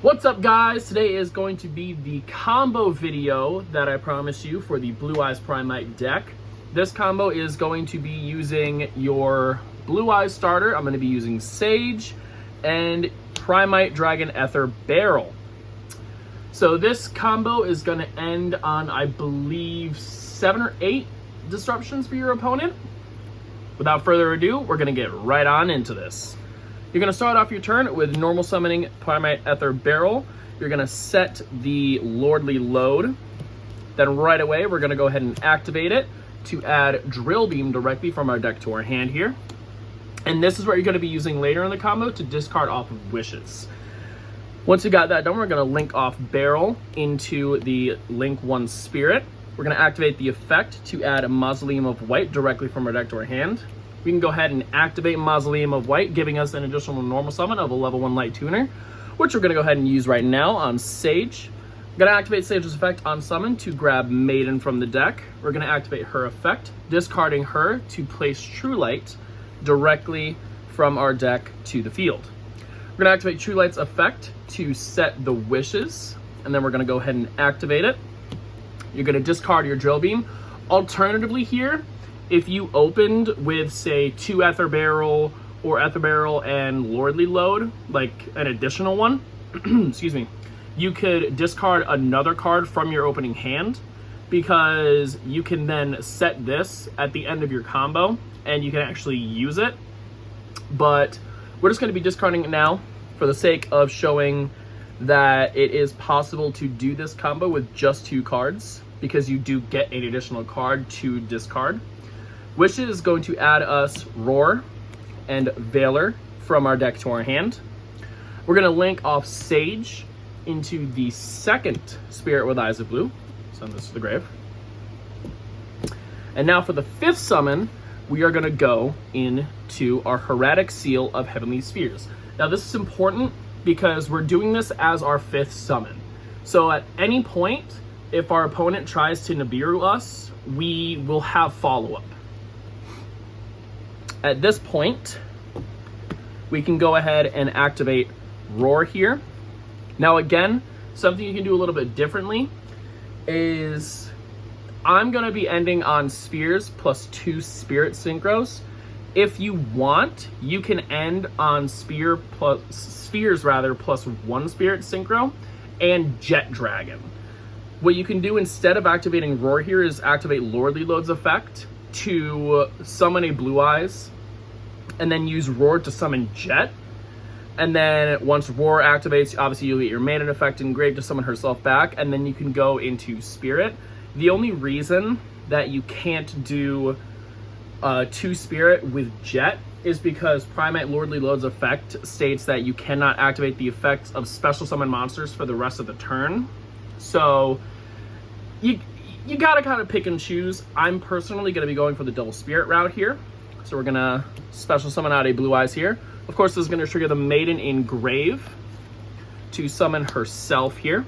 What's up, guys? Today is going to be the combo video that I promised you for the Blue Eyes Primite deck. This combo is going to be using your Blue Eyes starter. I'm going to be using Sage and Primite Dragon Ether Beryl. So this combo is going to end on, I believe, 7 or 8 disruptions for your opponent. Without further ado, we're going to get right on into this. You're going to start off your turn with normal summoning Primite Ether Beryl. You're going to set the Lordly Load. Then right away, we're going to go ahead and activate it to add Drill Beam directly from our deck to our hand here. And this is what you're going to be using later in the combo to discard off of Wishes. Once you got that done, we're going to link off Beryl into the Link 1 Spirit. We're going to activate the effect to add a Mausoleum of White directly from our deck to our hand. We can go ahead and activate Mausoleum of White, giving us an additional normal summon of a level 1 Light Tuner, which we're going to go ahead and use right now on Sage. I'm going to activate Sage's effect on summon to grab Maiden from the deck. We're going to activate her effect, discarding her to place True Light directly from our deck to the field. We're going to activate True Light's effect to set the Wishes, and then we're going to go ahead and activate it. You're going to discard your Drill Beam. Alternatively here, if you opened with, say, 2 Ether Beryl or Ether Beryl and Lordly Load, like an additional one, excuse me, you could discard another card from your opening hand, because you can then set this at the end of your combo and you can actually use it. But we're just going to be discarding it now for the sake of showing that it is possible to do this combo with just 2 cards, because you do get an additional card to discard. Wishes is going to add us Roar and Valor from our deck to our hand. We're going to link off Sage into the second Spirit with Eyes of Blue. Send this to the grave. And now for the 5th summon, we are going to go into our Hieratic Seal of Heavenly Spheres. Now this is important because we're doing this as our 5th summon. So at any point, if our opponent tries to Nibiru us, we will have follow-up. At this point, we can go ahead and activate Roar here. Now again, something you can do a little bit differently is I'm going to be ending on Spheres plus 2 Spirit Synchros. If you want, you can end on Spheres plus 1 Spirit Synchro and Jet Dragon. What you can do instead of activating Roar here is activate Lordly Load's effect to summon a Blue Eyes, and then use Roar to summon Jet. And then once Roar activates, obviously you'll get your Maiden effect engraved to summon herself back, and then you can go into Spirit. The only reason that you can't do 2 Spirit with Jet is because Primite Lordly Load's effect states that you cannot activate the effects of special summon monsters for the rest of the turn. So you gotta kind of pick and choose. I'm personally gonna be going for the double Spirit route here. So we're gonna special summon out a Blue Eyes here. Of course, this is gonna trigger the Maiden Engrave to summon herself here.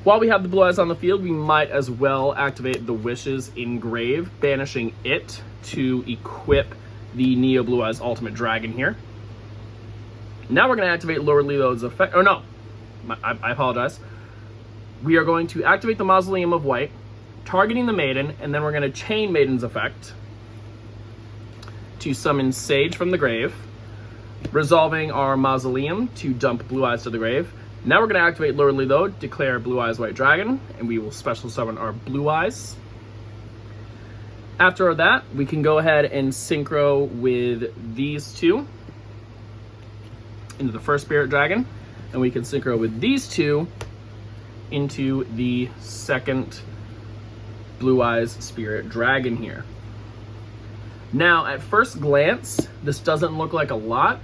While we have the Blue Eyes on the field, we might as well activate the Wishes Engrave, banishing it to equip the Neo Blue Eyes Ultimate Dragon here. Now we're gonna activate Lordly Load's effect, or no, I apologize. We are going to activate the Mausoleum of White, targeting the Maiden, and then we're going to chain Maiden's effect to summon Sage from the grave, resolving our Mausoleum to dump Blue Eyes to the grave. Now we're going to activate Lordly Load, declare Blue Eyes White Dragon, and we will special summon our Blue Eyes. After that, we can go ahead and synchro with these 2 into the first Spirit Dragon, and we can synchro with these 2 into the second Blue Eyes Spirit Dragon here. Now, at first glance, this doesn't look like a lot,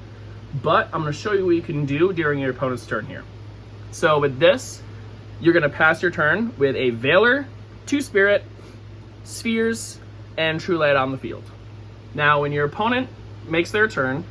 but I'm going to show you what you can do during your opponent's turn here. So with this, you're going to pass your turn with a Valor, 2 Spirit, Spheres, and True Light on the field. Now, when your opponent makes their turn,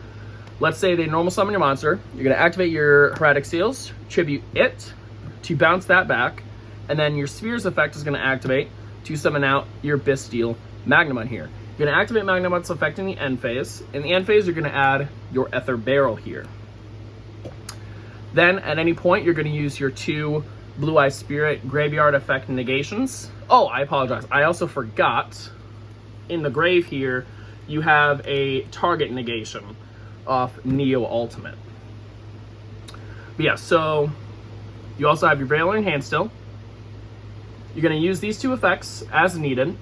let's say they normal summon your monster, you're going to activate your Hieratic Seals, tribute it to bounce that back, and then your Spheres effect is going to activate to summon out your Bastille Magnamon here. You're going to activate Magnamon's effect in the end phase. In the end phase, you're going to add your Ether Beryl here. Then at any point, you're going to use your 2 Blue-Eye Spirit Graveyard Effect negations. Oh, I apologize. I also forgot, in the grave here, you have a target negation off Neo Ultimate. But yeah, so you also have your Beryl in hand still. You're going to use these 2 effects as needed.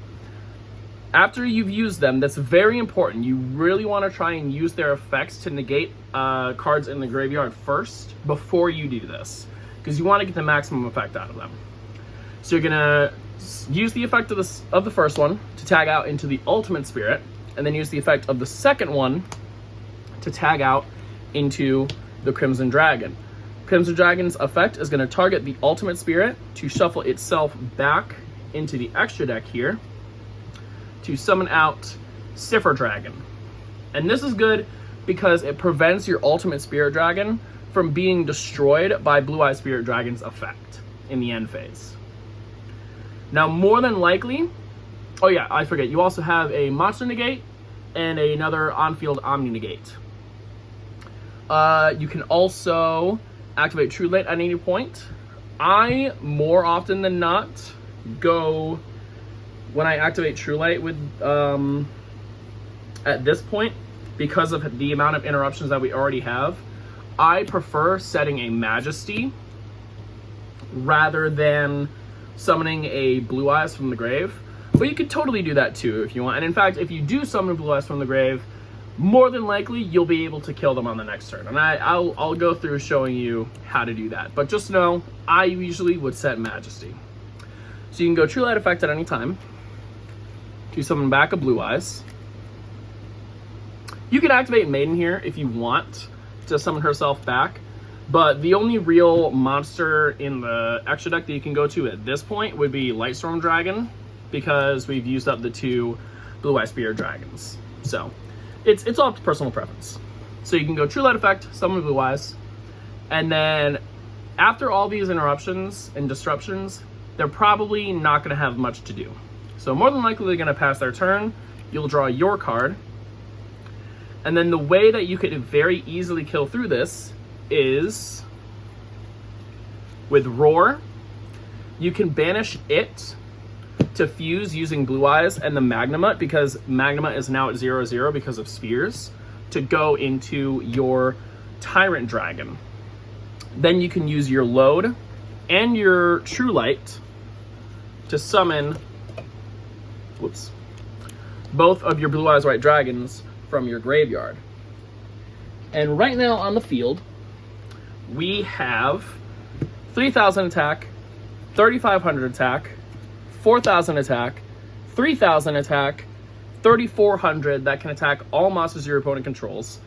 After you've used them, that's very important. You really want to try and use their effects to negate cards in the graveyard first before you do this, because you want to get the maximum effect out of them. So you're going to use the effect of the first one to tag out into the Ultimate Spirit, and then use the effect of the second one to tag out into the Crimson Dragon. Crimson Dragon's effect is going to target the Ultimate Spirit to shuffle itself back into the extra deck here to summon out Cipher Dragon. And this is good because it prevents your Ultimate Spirit Dragon from being destroyed by Blue-Eye Spirit Dragon's effect in the end phase. Now, more than likely, oh yeah, I forget, you also have a Monster Negate and another on-field Omni Negate. You can also activate True Light at any point. I, more often than not, go when I activate True Light with at this point, because of the amount of interruptions that we already have, I prefer setting a Majesty rather than summoning a Blue Eyes from the grave. But you could totally do that too if you want. And in fact, if you do summon Blue Eyes from the grave, more than likely you'll be able to kill them on the next turn. And I'll go through showing you how to do that. But just know, I usually would set Majesty. So you can go True Light effect at any time to summon back a Blue Eyes. You can activate Maiden here if you want to summon herself back. But the only real monster in the extra deck that you can go to at this point would be Lightstorm Dragon, because we've used up the 2 Blue-Eye Spirit Dragons. So it's all up to personal preference. So you can go True Light effect, summon Blue Eyes, and then after all these interruptions and disruptions, they're probably not going to have much to do. So more than likely they're going to pass their turn. You'll draw your card. And then the way that you could very easily kill through this is with Roar. You can banish it to fuse using Blue Eyes and the Magnamut, because Magnamut is now at 0/0 because of Spheres, to go into your Tyrant Dragon. Then you can use your Load and your True Light to summon both of your Blue Eyes White Dragons from your graveyard. And right now on the field, we have 3,000 attack, 3,500 attack, 4,000 attack, 3,000 attack, 3,400 that can attack all monsters your opponent controls.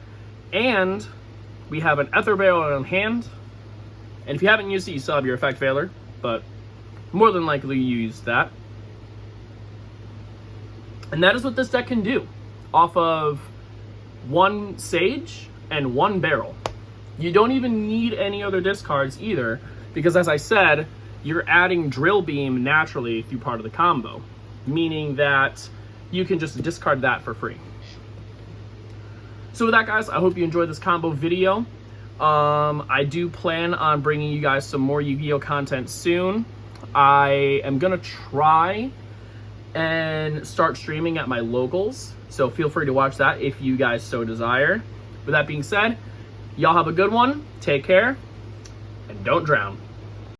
And we have an Ether Barrel in hand. And if you haven't used it, you still have your effect failure, but more than likely you used that. And that is what this deck can do off of 1 Sage and 1 Beryl. You don't even need any other discards either, because as I said, you're adding Drill Beam naturally through part of the combo, meaning that you can just discard that for free. So with that, guys, I hope you enjoyed this combo video. I do plan on bringing you guys some more Yu-Gi-Oh content soon. I am gonna try and start streaming at my locals, so feel free to watch that if you guys so desire. With that being said, y'all have a good one, take care, and don't drown.